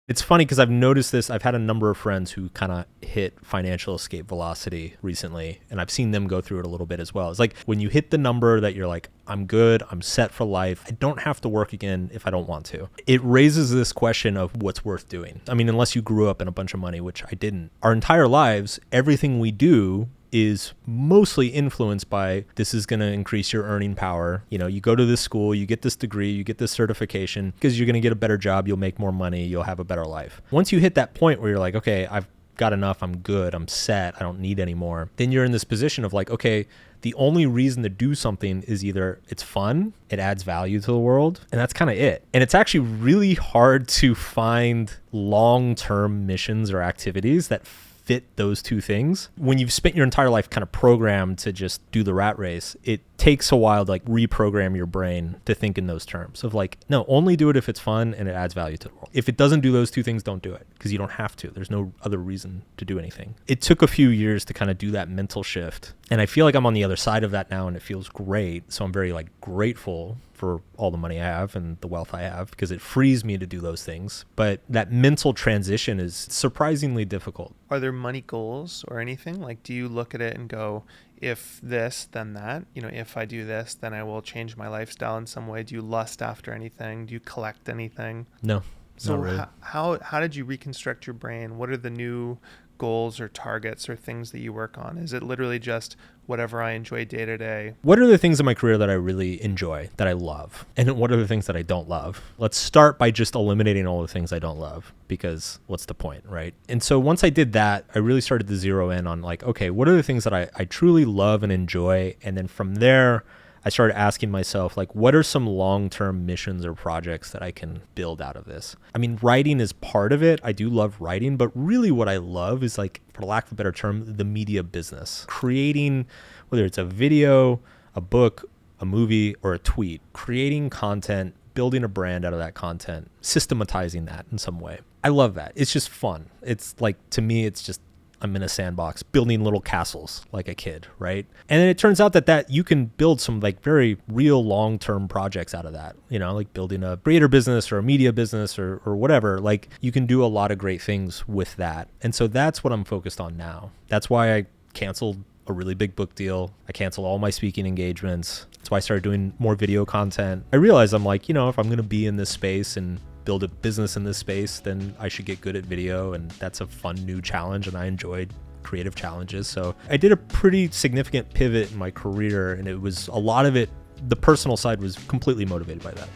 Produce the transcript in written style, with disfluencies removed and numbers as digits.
It's funny because I've noticed this. I've had a number of friends who kind of hit financial escape velocity recently, and I've seen them go through it a little bit as well. It's like when you hit the number that you're like, I'm good, I'm set for life, I don't have to work again if I don't want to. It raises this question of what's worth doing. I mean, unless you grew up in a bunch of money, which I didn't. Our entire lives, everything we do is mostly influenced by this is going to increase your earning power. You know, you go to this school, you get this degree, you get this certification because you're going to get a better job, you'll make more money, you'll have a better life. Once you hit that point where you're like, okay, I've got enough, I'm good, I'm set, I don't need any more, then you're in this position of like, okay, the only reason to do something is either it's fun, it adds value to the world, and that's kind of it. And it's actually really hard to find long-term missions or activities that fit those two things. When you've spent your entire life kind of programmed to just do the rat race, it takes a while to like reprogram your brain to think in those terms of like, no, only do it if it's fun and it adds value to the world. If it doesn't do those two things, don't do it because you don't have to. There's no other reason to do anything. It took a few years to kind of do that mental shift. And I feel like I'm on the other side of that now and it feels great. So I'm very like grateful for all the money I have and the wealth I have because it frees me to do those things. But that mental transition is surprisingly difficult. Are there money goals or anything? Like, do you look at it and go, if this, then that? You know, if I do this, then I will change my lifestyle in some way. Do you lust after anything? Do you collect anything? No, So not really. how did you reconstruct your brain? What are the new goals or targets or things that you work on? Is it literally just whatever I enjoy day to day? What are the things in my career that I really enjoy, that I love? And what are the things that I don't love? Let's start by just eliminating all the things I don't love because what's the point, right? And so once I did that, I really started to zero in on like, okay, what are the things that I truly love and enjoy? And then from there, I started asking myself, like, what are some long-term missions or projects that I can build out of this? I mean, writing is part of it. I do love writing, but really what I love is like, for lack of a better term, the media business. Creating, whether it's a video, a book, a movie, or a tweet, creating content, building a brand out of that content, systematizing that in some way. I love that. It's just fun. It's like, to me, it's just, I'm in a sandbox building little castles like a kid, right? And then it turns out that you can build some like very real long-term projects out of that, you know, like building a creator business or a media business or whatever. Like you can do a lot of great things with that. And so that's what I'm focused on now. That's why I canceled a really big book deal. I canceled all my speaking engagements. That's why I started doing more video content. I realized I'm like, you know, if I'm going to be in this space and build a business in this space, then I should get good at video. And that's a fun new challenge. And I enjoyed creative challenges. So I did a pretty significant pivot in my career. And it was a lot of it, the personal side was completely motivated by that.